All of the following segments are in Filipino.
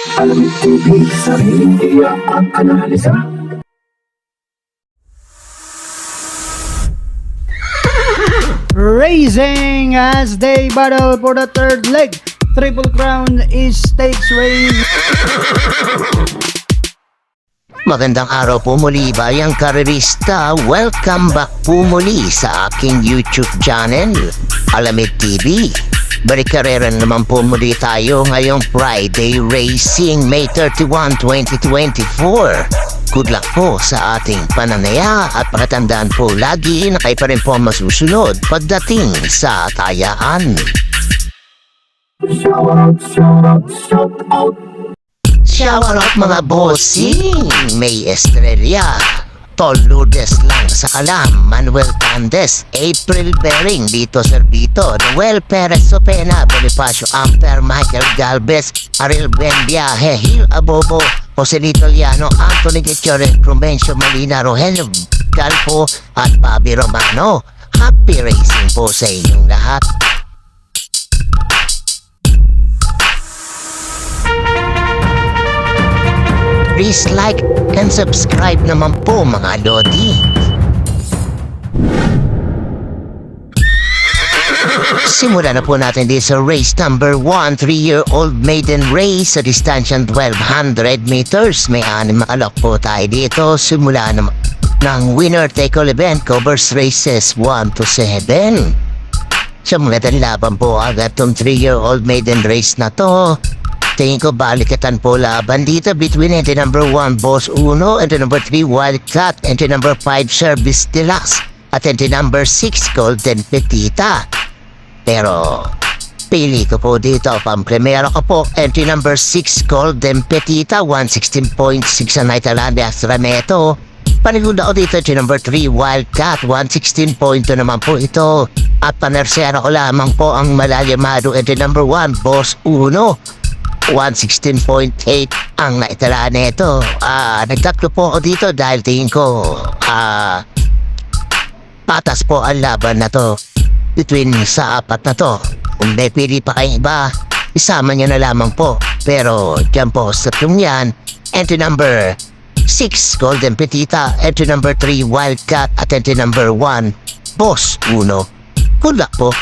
Alamin TV, sariling tiyak ang analisa. Racing as they battle for the third leg. Triple Crown is stakes race. Magandang araw po muli bayang karerista. Welcome back po muli sa aking YouTube channel, Alamid TV. Balik karera naman po muli tayo ngayong Friday Racing May 31, 2024. Good luck po sa ating pananaya at pakatandaan po lagi na kayo pa rin po masusunod pagdating sa tayaan. Shout out mga bossing! May Estrella, Tol Lourdes lang sa Kalam, Manuel Candes, April Bering, Lito Servito, Noel Perez Sopena, Bonifacio Amper, Michael Galvez, Ariel Buenviaje, Hil Abobo, Joselito Liano, Anthony Gutierrez, Prudencio Molina, Rogelio Galpo, at Bobby Romano. Happy racing po sa inyong lahat. Please like and subscribe naman po mga lodi. Simulan na po natin dito sa race number 1, 3-year-old maiden race sa distansyang 1200 meters. May 6 makalok po tayo dito. Simula naman ng winner take all event covers races 1 to 7. Sa mga laban po agad itong 3-year-old maiden race na to. Tingin ko balikatan po laban dito between entry number 1 Boss Uno, entry number 3 Wildcat, entry number 5 Service Deluxe, at entry number 6 Golden Petita. Pero pili ko po dito, pampremero ko po, entry number 6 Golden Petita, 116.6 ang naitalanda Astra Neto. Panigod ako dito, entry number 3 Wildcat, 116.2 naman po ito. At panersero ko lamang po ang malalimado, entry number 1 Boss Uno, 116.8 ang naitala nito. Nagtatlo po ako dito dahil tingin ko patas po ang laban na to between sa apat na to. Kung may pili pa kayong iba, isama nyo na lamang po. Pero dyan po sa tatlong yan, entry number 6 Golden Petita, entry number 3 Wildcat, at entry number 1 Boss Uno. Good luck po.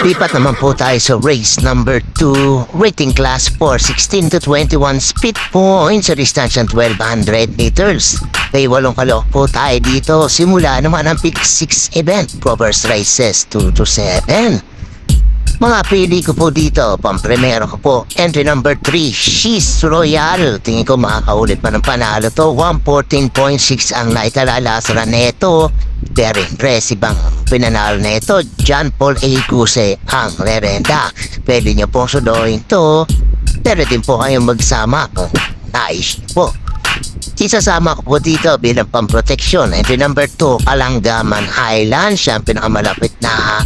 Lipat naman po tayo sa race number 2, rating class 4, 16 to 21 speed points sa distansyang 1200 meters. May 8 kalok po tayo dito. Simula naman ang pick 6 event, covers races 2 to 7. Mga pili ko po dito, pampremero ko po, entry number 3, She's Royal. Tingin ko makakaulit pa ng panalo to, 114.6 ang naitalala sa Neto. Very impressive ang pinanalo na ito. John Paul A. Guse ang lerenda. Pwede nyo pong sudoin to. Pero din po kayong magsama kung nais po. Isasama ko po dito bilang pamproteksyon. Entry number 2, Kalanggaman Highland. Siya ang pinakamalapit na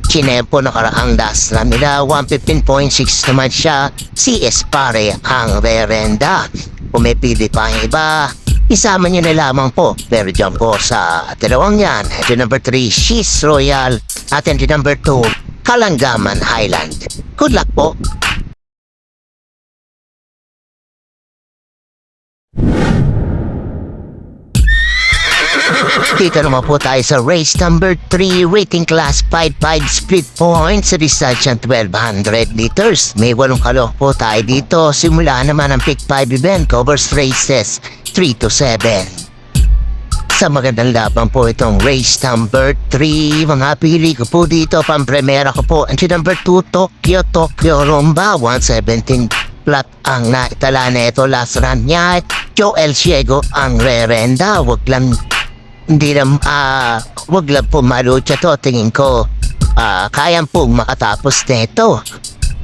kinempo na karaang last na nila. 115.6 naman siya. Si Espare ang lerenda. Kung may pili pa ang iba, isama nyo na lamang po. Pero dyan po sa dalawang yan, entry number 3, She's Royal, at entry number 2, Kalanggaman Highland. Good luck po. Dito naman po tayo sa race number 3, rating class 5 split points sa distansyang 1200 meters. May 8 kalok po tayo dito. Simula naman ang pick 5 event, covers races 3 to 7. Sa magandang laban po itong race number 3, mga pili ko po dito, pampremera ko po, entry number 2, Tokyo Rumba, 117 flat ang naitala na ito last run niya. Joel Ciego ang rerenda. Wag lang po malucha to. Tingin ko kayang pong makatapos nito.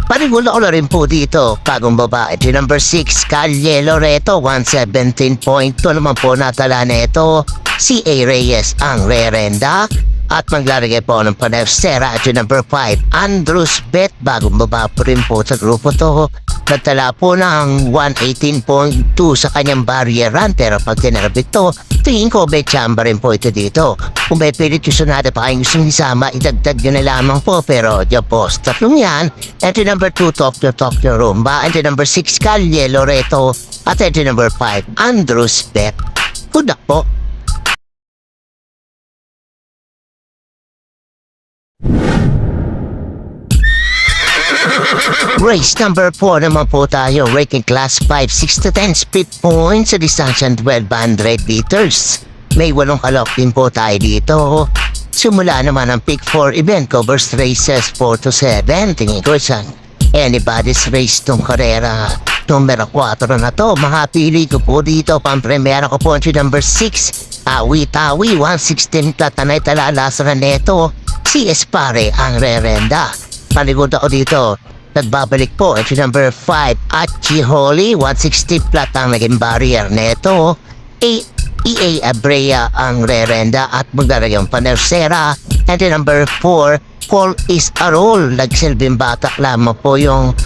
Panigulo ko na rin po dito, bagong babae, entry number 6, Calle Loreto, 117.2 naman po natala na ito. Si A. Reyes ang rerenda. At maglalagay po ng panersera, entry number 5, Andrews Bet, bagong babae po rin po sa grupo to. nagtala po ng 118.2 sa kanyang barrier run, pero pag tinarabit to, tingin ko may chamba rin po ito dito. Kung may pilit gusto natin pa kayong gustong isama, idagdag nyo na lamang po, pero dyan po sa tatlong yan, entry number 2, Tokyo Rumba, entry number 6, Calle Loreto, at entry number 5, Andrews Bet. Good luck po. Race number 4 naman po tayo, rating class 5, 6 to 10 speed points sa distansya 1200 meters. May 8 kalok din po tayo dito. Simula naman ang pick 4 event, covers races 4 to 7. Tingin ko isang anybody's race tong karera numero 4 na to. Mga pili ko po dito, pang-premiera ko po entry number 6, Tawi-Tawi, 116 Platanay Talalas Raneto, si Espare ang rerenda. Paligod ako dito, nagbabalik po entry number 5, Achi Holy, 160 plat ang naging barrier neto. EA Abrea ang rerenda at magdarayong panersera. Entry number 4, Call is a Roll, nagsilbing batak lamang po yung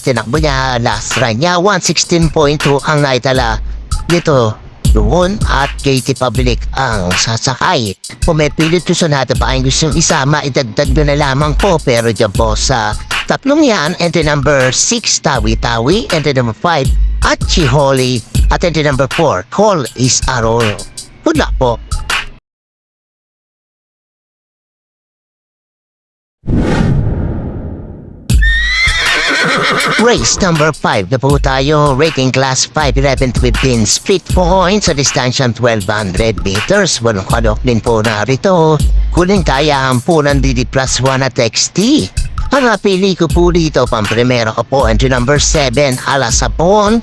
tinakbo niya, last run niya, 116.2 ang naitala dito doon, at KT Public ang sasakay. Kung may pilit gusto natin pa ang gustong isama, idagdag nyo na lamang po, pero dyan po sa tatlong yan, entry number 6, Tawi-Tawi, entry number 5, Achi Holy, at entry number 4, Call is a Roll. Good luck po. Race number 5 na po tayo, rating class 5, 11 to 15 speed points sa distansya 1200 meters. Walang kalok din po narito. Kuling kayaan po ng DD plus 1 at XT. Ang napili ko po dito, pang-primera ko po, entry number 7, Alasapon,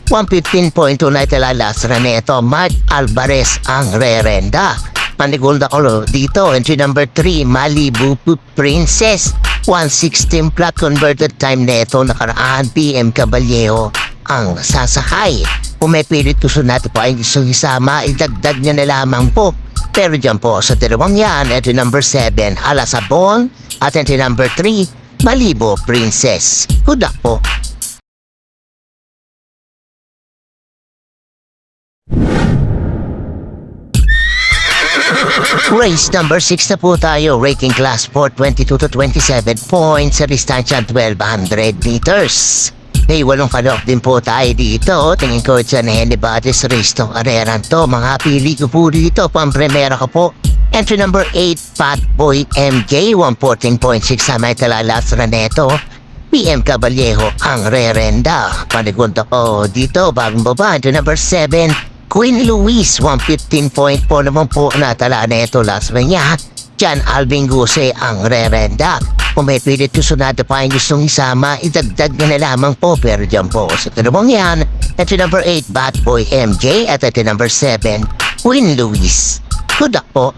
115.2 na italalas Raneto, Mark Alvarez ang rerenda. Panigulda ko dito, entry number 3, Malibu Princess, 116 plat converted time neto, nakaraan PM Caballero ang sasakay. Kung may pilit gusto natin po ay gusto isama, idagdag nyo na lamang po. Pero dyan po sa dalawang yan, entry number 7, Alasabon, at entry number 3, Malibu Princess. Good luck po. Race number 6 na po tayo, rating class 4, 22 to 27 points sa distansya 1200 meters. May 8 kalok din po tayo dito. Tingin ko dyan anybody's race tong areran to. Mga pili ko po dito, pang-primera ko po, entry number 8, Fatboy MJ, 114.6 sa may talalas Raneto, PM Caballero ang rerenda. Panigod ako dito, bagong baba, entry number 7, Queen Louise, 115.4 naman po natala neto last man niya. Jan Alvin Guse ang rerenda. Kung may pilit gusto natin pa yung gustong isama, idagdag na lamang po, pero dyan po sa dalawang yan, entry number 8, Batboy MJ, at entry number 7, Queen Louise. Good luck po.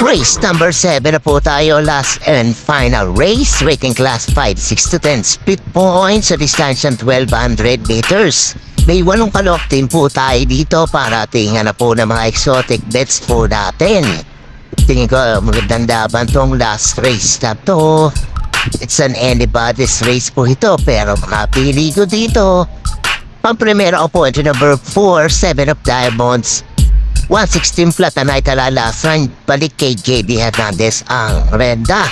Race number 7 na po tayo, last and final race, rating class 5, 6 to 10 speed points sa distansya 1200 meters. May 8 kalok din po tayo dito para tingnan na po ng mga exotic bets po natin. Tingin ko magandang laban tong last race na to. It's an anybody's race po ito, pero makapili ko dito. Pang-primera ko po, entry number 4, 7 of Diamonds, 116 flat na italalasran, balik kay JB Hernandez ang renda.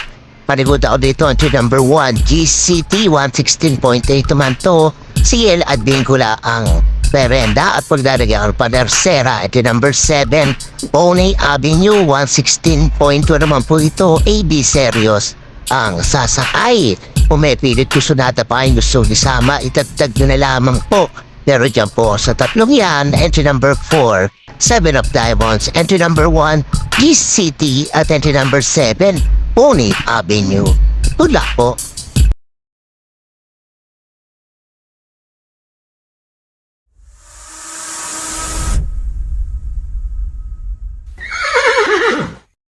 Panigod ako dito, entry number 1, GCT, 116.8 naman to, CL Advincula ang renda. At pagdaragyan pa Nersera, entry number 7, Pony Avenue, 116.2 naman po ito, AB Serios ang sasakay. Kung may pilit gusto natin pa yung gusto isama, itatag nyo na lamang po. Pero dyan po sa tatlong yan, entry number 4, 7 of Diamonds, entry number 1, GCT, at entry number 7, Pony Avenue. Good luck po.